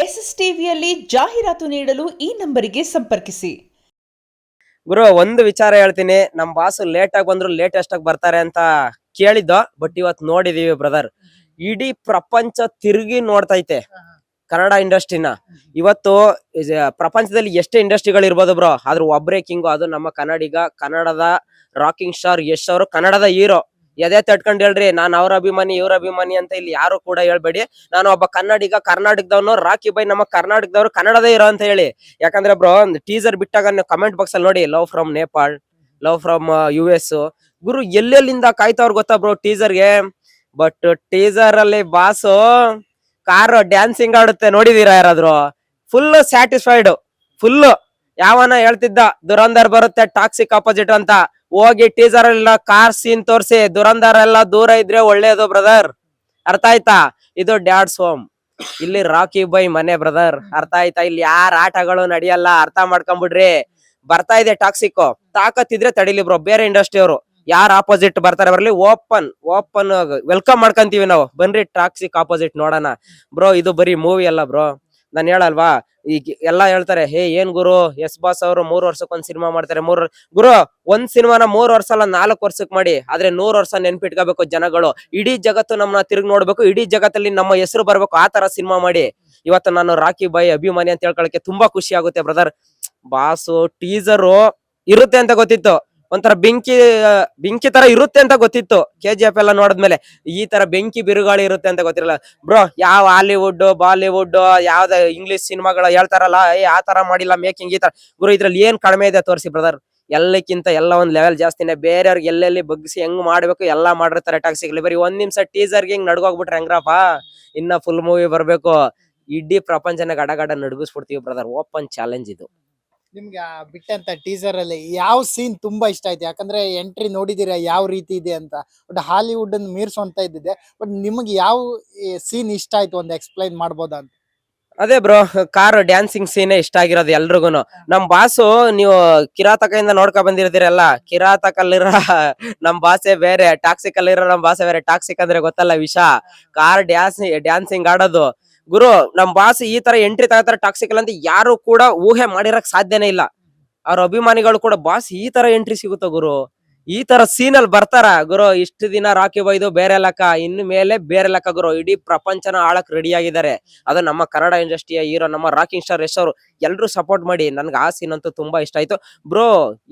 S S ಟಿವಿಯಲ್ಲಿ ಜಾಹೀರಾತು ನೀಡಲು ಈ ನಂಬರಿಗೆ ಸಂಪರ್ಕಿಸಿ. ಗುರು ಒಂದು ವಿಚಾರ ಹೇಳ್ತೀನಿ, ನಮ್ ಬಾಸ್ ಲೇಟ್ ಆಗಿ ಬಂದ್ರು ಲೇಟೆಸ್ಟ್ ಆಗಿ ಬರ್ತಾರೆ ಅಂತ ಕೇಳಿದ್ದು. ಬಟ್ ಇವತ್ ನೋಡಿದೀವಿ ಬ್ರದರ್, ಇಡೀ ಪ್ರಪಂಚ ತಿರುಗಿ ನೋಡ್ತೈತೆ ಕನ್ನಡ ಇಂಡಸ್ಟ್ರಿನ. ಇವತ್ತು ಪ್ರಪಂಚದಲ್ಲಿ ಎಷ್ಟೇ ಇಂಡಸ್ಟ್ರಿಗಳು ಇರ್ಬೋದು ಬ್ರೋ, ಆದ್ರೂ ಒಬ್ರೇ ಕಿಂಗು, ಅದು ನಮ್ಮ ಕನ್ನಡಿಗ, ಕನ್ನಡದ ರಾಕಿಂಗ್ ಸ್ಟಾರ್ ಯಶ್ ಅವರು, ಕನ್ನಡದ ಹೀರೋ. ಎದೆ ತಟ್ಕೊಂಡ್ ಹೇಳ್ರಿ, ನಾನ್ ಅವ್ರ ಅಭಿಮಾನಿ ಇವ್ರ ಅಭಿಮಾನಿ ಅಂತ ಇಲ್ಲಿ ಯಾರು ಕೂಡ ಹೇಳ್ಬೇಡಿ. ನಾನು ಒಬ್ಬ ಕನ್ನಡಿಗ, ಕರ್ನಾಟಕದವನು. ರಾಕಿ ಬೈ ನಮ್ಮ ಕರ್ನಾಟಕದವ್ರು, ಕನ್ನಡದ ಹೀರೋ ಅಂತ ಹೇಳಿ. ಯಾಕಂದ್ರೆ ಬ್ರೋ, ಒಂದು ಟೀಸರ್ ಬಿಟ್ಟಾಗ ಕಮೆಂಟ್ ಬಾಕ್ಸ್ ಅಲ್ಲಿ ನೋಡಿ, love from Nepal, love from US. ಗುರು ಎಲ್ಲೆಲ್ಲಿಂದ ಕಾಯ್ತವ್ರ ಗೊತ್ತಾ ಬ್ರೋ ಟೀಸರ್ಗೆ. ಬಟ್ ಟೀಸರ್ ಅಲ್ಲಿ ಬಾಸು ಕಾರ್ ಡ್ಯಾನ್ಸಿಂಗ್ ಆಡುತ್ತೆ, ನೋಡಿದೀರಾ ಯಾರಾದ್ರು? Full satisfied. ಫುಲ್ ಯಾವನ ಹೇಳ್ತಿದ್ದ ದುರಂಧರ್ ಬರುತ್ತೆ ಟಾಕ್ಸಿಕ್ ಆಪೋಸಿಟ್ ಅಂತ, ಹೋಗಿ ಟೀಸರ್ ಎಲ್ಲ ಕಾರ್ ಸೀನ್ ತೋರ್ಸಿ, ದುರಂಧರ್ ಎಲ್ಲ ದೂರ ಇದ್ರೆ ಒಳ್ಳೇದು ಬ್ರದರ್. ಅರ್ಥ ಆಯ್ತಾ? ಇದು ಡ್ಯಾಡ್ಸ್ ಹೋಮ್, ಇಲ್ಲಿ ರಾಕಿ ಬೈ ಮನೆ ಬ್ರದರ್. ಅರ್ಥ ಆಯ್ತಾ? ಇಲ್ಲಿ ಯಾರ ಆಟಗಳು ನಡೆಯಲ್ಲ, ಅರ್ಥ ಮಾಡ್ಕೊಂಡ್ಬಿಡ್ರಿ. ಬರ್ತಾ ಇದೆ ಟಾಕ್ಸಿಕ್, ತಾಕತ್ತಿದ್ರೆ ತಡಿಲಿ ಬ್ರೋ. ಬೇರೆ ಇಂಡಸ್ಟ್ರಿ ಅವರು ಯಾರು ಆಪೋಸಿಟ್ ಬರ್ತಾರೆ ಬರ್ಲಿ, ಓಪನ್ ವೆಲ್ಕಮ್ ಮಾಡ್ಕೊಂತೀವಿ ನಾವು. ಬನ್ರಿ ಟಾಕ್ಸಿಕ್ ಆಪೋಸಿಟ್ ನೋಡೋಣ ಬ್ರೋ. ಇದು ಬರೀ ಮೂವಿ ಅಲ್ಲ ಬ್ರೋ, ನಾನ್ ಹೇಳಲ್ವಾ? ಈಗ ಎಲ್ಲಾ ಹೇಳ್ತಾರೆ, ಹೇ ಏನ್ ಗುರು ಎಸ್ ಬಾಸ್ ಅವರು 3 ವರ್ಷಕ್ಕೊಂದ್ ಸಿನಿಮಾ ಮಾಡ್ತಾರೆ. ಗುರು, ಒಂದ್ ಸಿನಿಮಾನ 3 ವರ್ಷ ಅಲ್ಲ 4 ವರ್ಷಕ್ ಮಾಡಿ, ಆದ್ರೆ 100 ವರ್ಷ ನೆನ್ಪಿಟ್ಕೋಬೇಕು ಜನಗಳು. ಇಡೀ ಜಗತ್ತು ನಮ್ಮನ್ನ ತಿರುಗಿ ನೋಡ್ಬೇಕು, ಇಡೀ ಜಗತ್ತಲ್ಲಿ ನಮ್ಮ ಹೆಸರು ಬರ್ಬೇಕು, ಆ ತರ ಸಿನಿಮಾ ಮಾಡಿ. ಇವತ್ತು ನಾನು ರಾಕಿ ಬೈ ಅಭಿಮಾನಿ ಅಂತ ಹೇಳ್ಕೊಳಕ್ಕೆ ತುಂಬಾ ಖುಷಿ ಆಗುತ್ತೆ ಬ್ರದರ್. ಬಾಸು ಟೀಸರು ಇರುತ್ತೆ ಅಂತ ಗೊತ್ತಿತ್ತು, ಒಂಥರ ಬೆಂಕಿ ತರ ಇರುತ್ತೆ ಅಂತ ಗೊತ್ತಿತ್ತು. KGF ಎಲ್ಲ ನೋಡಿದ್ಮೇಲೆ ಈ ತರ ಬೆಂಕಿ ಬಿರುಗಾಳಿ ಇರುತ್ತೆ ಅಂತ ಗೊತ್ತಿರಲ್ಲ ಬ್ರೋ. ಯಾವ ಹಾಲಿವುಡ್ ಬಾಲಿವುಡ್ ಯಾವ್ದ ಇಂಗ್ಲಿಷ್ ಸಿನಿಮಾಗಳು ಹೇಳ್ತಾರಲ್ಲ, ಆ ತರ ಮಾಡಿಲ್ಲ ಮೇಕಿಂಗ್, ಈ ತರ. ಗುರು ಇದ್ರಲ್ಲಿ ಏನ್ ಕಡಿಮೆ ಇದೆ ತೋರಿಸಿ ಬ್ರದರ್. ಎಲ್ಲಕ್ಕಿಂತ ಎಲ್ಲ ಒಂದ್ ಲೆವೆಲ್ ಜಾಸ್ತಿನೇ. ಬೇರೆಯವ್ರಿಗೆ ಎಲ್ಲೆಲ್ಲಿ ಬಗ್ಗಿಸಿ ಹೆಂಗ್ ಮಾಡ್ಬೇಕು ಎಲ್ಲ ಮಾಡಿರ್ತಾರೆ ಟಾಕ್ಸಿಕ್. ಬರೀ 1 ನಿಮಿಷ ಟೀಸರ್ಗೆ ಹಿಂಗ್ ನಡ್ಗೋಗ್ಬಿಟ್ರೆ ಹೆಂಗ್ರಪ್ಪ? ಇನ್ನ ಫುಲ್ ಮೂವಿ ಬರ್ಬೇಕು, ಇಡೀ ಪ್ರಪಂಚನ ಗಡಗಡ ನಡ್ಗಿಸ್ಬಿಡ್ತೀವಿ ಬ್ರದರ್. ಓಪನ್ ಚಾಲೆಂಜ್ ಇದು. ನಿಮ್ಗೆ ಬಿಟ್ಟಂತ ಟೀಸರ್ ಅಲ್ಲಿ ಯಾವ ಸೀನ್ ತುಂಬಾ ಇಷ್ಟ ಆಯ್ತು? ಯಾಕಂದ್ರೆ ಎಂಟ್ರಿ ನೋಡಿದೀರಾ ಯಾವ ರೀತಿ ಇದೆ ಅಂತ. ಬಟ್ ಹಾಲಿವುಡ್ ಅನ್ನು ಮೀರ್ಸೋಂತ ಇದ್ದಿದೆ. ಬಟ್ ನಿಮಗೆ ಯಾವ ಸೀನ್ ಇಷ್ಟ ಆಯ್ತು, ಒಂದು ಎಕ್ಸ್ಪ್ಲೈನ್ ಮಾಡ್ಬೋದಾ ಅಂತ? ಅದೇ ಬ್ರೋ, ಕಾರ್ ಡ್ಯಾನ್ಸಿಂಗ್ ಸೀನ್ ಇಷ್ಟ ಆಗಿರೋದು ಎಲ್ರಿಗೂನು. ನಮ್ ಬಾಸು, ನೀವು ಕಿರಾತಕದಿಂದ ನೋಡ್ಕೊ ಬಂದಿರ್ತೀರಲ್ಲ, ಕಿರಾತಕಲ್ಲಿರೋ ನಮ್ ಭಾಷೆ ಬೇರೆ, ಟಾಕ್ಸಿಕ್ ಅಲ್ಲಿರೋ ನಮ್ ಭಾಷೆ ಬೇರೆ. ಟಾಕ್ಸಿಕ್ ಅಂದ್ರೆ ಗೊತ್ತಲ್ಲ, ವಿಷ. ಕಾರ್ ಡ್ಯಾನ್ಸಿಂಗ್ ಆಡೋದು. ಗುರು, ನಮ್ ಬಾಸ್ ಈ ತರ ಎಂಟ್ರಿ ತಗೋತಾರೆ ಟಾಕ್ಸಿಕ್ ಅಂತ ಯಾರು ಕೂಡ ಊಹೆ ಮಾಡಿರಕ್ ಸಾಧ್ಯನೇ ಇಲ್ಲ. ಅವ್ರ ಅಭಿಮಾನಿಗಳು ಕೂಡ, ಬಾಸ್ ಈ ತರ ಎಂಟ್ರಿ ಸಿಗುತ್ತ ಗುರು, ಈ ತರ ಸೀನ್ ಅಲ್ಲಿ ಬರ್ತಾರ ಗುರು? ಇಷ್ಟು ದಿನ ರಾಕಿ ಬೈದು ಬೇರೆ ಲೆಕ್ಕ, ಇನ್ನು ಮೇಲೆ ಬೇರೆ ಲೆಕ್ಕ ಗುರು. ಇಡೀ ಪ್ರಪಂಚನ ಆಳಕ್ ರೆಡಿ ಆಗಿದ್ದಾರೆ. ಅದು ನಮ್ಮ ಕನ್ನಡ ಇಂಡಸ್ಟ್ರಿಯ ಹೀರೋ, ನಮ್ಮ ರಾಕಿಂಗ್ ಸ್ಟಾರ್ ಯಶ್ ಅವರು. ಎಲ್ರು ಸಪೋರ್ಟ್ ಮಾಡಿ. ನನ್ಗೆ ಆ ಸೀನ್ ಅಂತೂ ತುಂಬಾ ಇಷ್ಟ ಆಯ್ತು ಬ್ರೋ.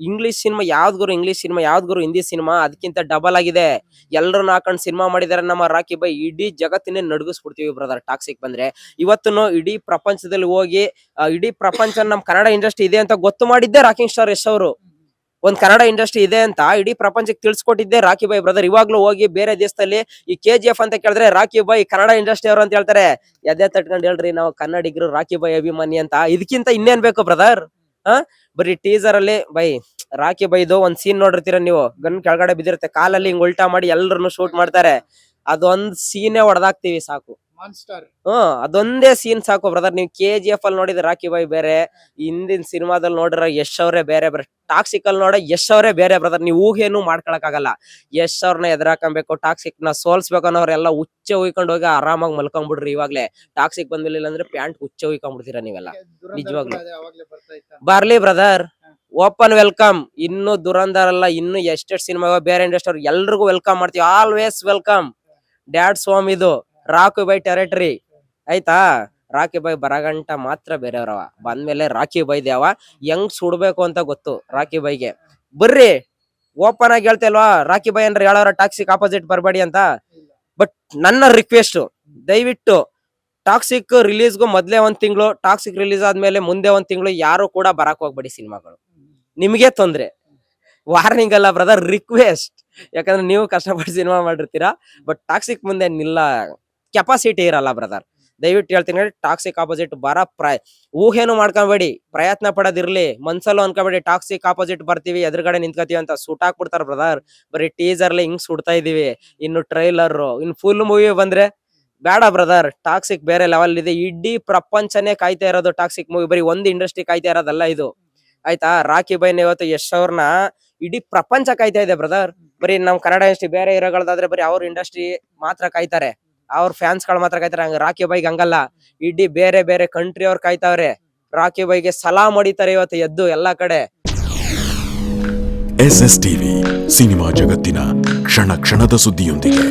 ಇಂಗ್ಲಿಷ್ ಸಿನಿಮಾ ಯಾವ್ದ್ ಗುರು, ಇಂಗ್ಲಿಷ್ ಸಿನಿಮಾ ಯಾವ್ದ್ ಗುರು, ಹಿಂದಿ ಸಿನಿಮಾ ಅದಕ್ಕಿಂತ ಡಬಲ್ ಆಗಿದೆ. ಎಲ್ರನ್ನ ಹಾಕೊಂಡ್ ಸಿನಿಮಾ ಮಾಡಿದಾರೆ ನಮ್ಮ ರಾಕಿ ಬೈ. ಇಡೀ ಜಗತ್ತಿನೇ ನಡ್ಗಿಸ್ಬಿಡ್ತೀವಿ ಬ್ರದರ್ ಟಾಕ್ಸಿಕ್ ಬಂದ್ರೆ. ಇವತ್ತು ಇಡೀ ಪ್ರಪಂಚದಲ್ಲಿ ಹೋಗಿ, ಇಡೀ ಪ್ರಪಂಚ ನಮ್ ಕನ್ನಡ ಇಂಡಸ್ಟ್ರಿ ಇದೆ ಅಂತ ಗೊತ್ತು ಮಾಡಿದ್ದೆ ರಾಕಿಂಗ್ ಸ್ಟಾರ್ ಯಶ್ ಅವರು. ಒಂದ್ ಕನ್ನಡ ಇಂಡಸ್ಟ್ರಿ ಇದೆ ಅಂತ ಇಡೀ ಪ್ರಪಂಚಕ್ಕೆ ತಿಳಿಸ್ಕೊಟ್ಟಿದ್ದೆ ರಾಕಿ ಬೈ ಬ್ರದರ್. ಇವಾಗ್ಲೂ ಹೋಗಿ ಬೇರೆ ದೇಶದಲ್ಲಿ ಈ KGF ಅಂತ ಕೇಳಿದ್ರೆ ರಾಕಿ ಬೈ ಕನ್ನಡ ಇಂಡಸ್ಟ್ರಿ ಅವರು ಅಂತ ಹೇಳ್ತಾರೆ. ಎದೆ ತಟ್ಕೊಂಡ್ ಹೇಳ್ರಿ, ನಾವು ಕನ್ನಡಿಗರು ರಾಕಿ ಬೈ ಅಭಿಮಾನಿ ಅಂತ. ಇದಕ್ಕಿಂತ ಇನ್ನೇನ್ ಬೇಕು ಬ್ರದರ್? ಬರೀ ಟೀಸರ್ ಅಲ್ಲಿ ಬೈ ರಾಕಿ ಬೈದು ಒಂದ್ ಸೀನ್ ನೋಡಿರ್ತೀರ ನೀವು, ಗನ್ ಕೆಳಗಡೆ ಬಿದ್ದಿರುತ್ತೆ, ಕಾಲಲ್ಲಿ ಹಿಂಗ್ ಉಲ್ಟಾ ಮಾಡಿ ಎಲ್ಲರನ್ನು ಶೂಟ್ ಮಾಡ್ತಾರೆ. ಅದೊಂದ್ ಸೀನೇ ಹೊಡೆದಾಕ್ತಿವಿ ಸಾಕು. ಮಾನ್ಸ್ಟರ್. ಅದೊಂದೇ ಸೀನ್ ಸಾಕು ಬ್ರದರ್. ನೀವು KGF ಅಲ್ಲಿ ನೋಡಿದ್ರೆ ರಾಕಿ ಬೈ ಬೇರೆ, ಹಿಂದಿನ ಸಿನಿಮಾದಲ್ಲಿ ನೋಡಿರೋ ಯಶ್ ಅವರೇ ಬೇರೆ. ಟಾಕ್ಸಿಕ್ ಅಲ್ಲಿ ನೋಡ ಯಶ್ ಅವರೇ ಬೇರೆ ಬ್ರದರ್. ನೀವು ಊಹೆನು ಮಾಡ್ಕೊಳಕ್ ಆಗಲ್ಲ. ಯಶ್ ಅವ್ರನ್ನ ಎದುರಾಕಬೇಕು, ಟಾಕ್ಸಿಕ್ ನ ಸೋಲ್ಸ್ಬೇಕು ಅನ್ನೋರೆಲ್ಲ ಹುಚ್ಚೆ ಹುಯ್ಕೊಂಡು ಹೋಗಿ ಆರಾಮಾಗಿ ಮಲ್ಕೊಂಡ್ಬಿಡ್ರಿ. ಇವಾಗ್ಲೇ ಟಾಕ್ಸಿಕ್ ಬಂದಿಲ್ಲ ಅಂದ್ರೆ ಪ್ಯಾಂಟ್ ಹುಚ್ಚೆ ಹುಯ್ಕೊಂಡ್ಬಿಡ್ತೀರಾ ನೀವೆಲ್ಲ. ನಿಜವಾಗ್ಲು ಬರ್ಲಿ ಬ್ರದರ್, ಓಪನ್ ವೆಲ್ಕಮ್. ಇನ್ನು ದುರಂಧರ್ ಅಲ್ಲ, ಇನ್ನು ಎಷ್ಟೆಷ್ಟು ಸಿನಿಮಾ ಬೇರೆ ಇಂಡಸ್ಟ್ರಿ ಅವ್ರು ಎಲ್ರಿಗೂ ವೆಲ್ಕಮ್ ಮಾಡ್ತೀವಿ. Always welcome. ಡ್ಯಾಡ್ಸ್ ಹೋಮ್ ಇದು, ರಾಕಿ ಬೈ ಟೆರಿಟರಿ. ಆಯ್ತಾ? ರಾಕಿ ಬೈ ಬರಗಂಟ ಮಾತ್ರ ಬೇರೆಯವ್ರವ, ಬಂದ್ಮೇಲೆ ರಾಕಿ ಬೈ ದೇವ ಹೆಂಗ್ ಸುಡ್ಬೇಕು ಅಂತ ಗೊತ್ತು ರಾಕಿ ಬೈಗೆ. ಬರ್ರಿ, ಓಪನ್ ಆಗಿ ಹೇಳ್ತೇಲ್ವಾ, ರಾಕಿ ಬೈ ಅಂದ್ರೆ ಹೇಳೋರ ಟಾಕ್ಸಿಕ್ ಆಪೋಸಿಟ್ ಬರ್ಬೇಡಿ ಅಂತ. ಬಟ್ ನನ್ನ ರಿಕ್ವೆಸ್ಟ್, ದಯವಿಟ್ಟು ಟಾಕ್ಸಿಕ್ ರಿಲೀಸ್ಗೂ ಮೊದ್ಲೇ 1 ತಿಂಗಳು, ಟಾಕ್ಸಿಕ್ ರಿಲೀಸ್ ಆದ್ಮೇಲೆ ಮುಂದೆ 1 ತಿಂಗಳು ಯಾರು ಕೂಡ ಬರಕ್ ಹೋಗ್ಬೇಡಿ ಸಿನಿಮಾಗಳು. ನಿಮ್ಗೆ ತೊಂದ್ರೆ. ವಾರ್ನಿಂಗ್ ಅಲ್ಲ ಬ್ರದರ್, ರಿಕ್ವೆಸ್ಟ್. ಯಾಕಂದ್ರೆ ನೀವು ಕಷ್ಟಪಟ್ಟು ಸಿನಿಮಾ ಮಾಡಿರ್ತೀರಾ. ಬಟ್ ಟಾಕ್ಸಿಕ್ ಮುಂದೆ ನಿಲ್ಲ ಕೆಪಾಸಿಟಿ ಇರಲ್ಲ ಬ್ರದರ್. ದಯವಿಟ್ಟು ಹೇಳ್ತೀನಿ, ಟಾಕ್ಸಿಕ್ ಆಪೋಸಿಟ್ ಊಹೆನು ಮಾಡ್ಕೊಬೇಡಿ, ಪ್ರಯತ್ನ ಪಡೋದಿರ್ಲಿ. ಮನ್ಸಲ್ಲೂ ಅನ್ಕೋಬೇಡಿ ಟಾಕ್ಸಿಕ್ ಆಪೋಸಿಟ್ ಬರ್ತೀವಿ ಎದುರುಗಡೆ ನಿಂತ್ಕೋತೀವಿ ಅಂತ. ಸೂಟ್ ಹಾಕ್ಬಿಡ್ತಾರ ಬ್ರದರ್. ಬರೀ ಟೀಸರ್ಲಿ ಹಿಂಗ್ ಸುಡ್ತಾ ಇದೀವಿ, ಇನ್ನು ಟ್ರೈಲರ್, ಇನ್ನು ಫುಲ್ ಮೂವಿ ಬಂದ್ರೆ ಬೇಡ ಬ್ರದರ್. ಟಾಕ್ಸಿಕ್ ಬೇರೆ ಲೆವೆಲ್ ಇದೆ. ಇಡೀ ಪ್ರಪಂಚನೇ ಕಾಯ್ತಾ ಇರೋದು ಟಾಕ್ಸಿಕ್ ಮೂವಿ, ಬರೀ ಒಂದ್ ಇಂಡಸ್ಟ್ರಿ ಕಾಯ್ತಾ ಇರೋದಲ್ಲ ಇದು. ಆಯ್ತಾ? ರಾಕಿ ಬೈನ ಇವತ್ತು ಯಶ್ ಅವ್ರನ್ನ ಇಡೀ ಪ್ರಪಂಚ ಕಾಯ್ತಾ ಇದೆ ಬ್ರದರ್. ಬರೀ ನಮ್ ಕನ್ನಡ ಇಂಡಸ್ಟ್ರಿ ಬೇರೆ ಹೀರೋಗಳದಾದ್ರೆ ಬರೀ ಅವ್ರ ಇಂಡಸ್ಟ್ರಿ ಮಾತ್ರ ಕಾಯ್ತಾರೆ. ಅವ್ರ ಫ್ಯಾನ್ಸ್ ಗಳು ಮಾತ್ರ ಕಾಯ್ತಾರೆ. ಹಂಗ ರಾಕಿ ಬಾಯ್ಗೆ ಹಂಗಲ್ಲ, ಇಡೀ ಬೇರೆ ಬೇರೆ ಕಂಟ್ರಿ ಅವ್ರು ಕಾಯ್ತಾವ್ರೆ. ರಾಕಿ ಬಾಯ್ಗೆ ಸಲಾಮ್ ಹೊಡಿತಾರೆ ಇವತ್ತು ಎದ್ದು ಎಲ್ಲಾ ಕಡೆ. SS ಟಿವಿ, ಸಿನಿಮಾ ಜಗತ್ತಿನ ಕ್ಷಣ ಕ್ಷಣದ ಸುದ್ದಿಯೊಂದಿಗೆ.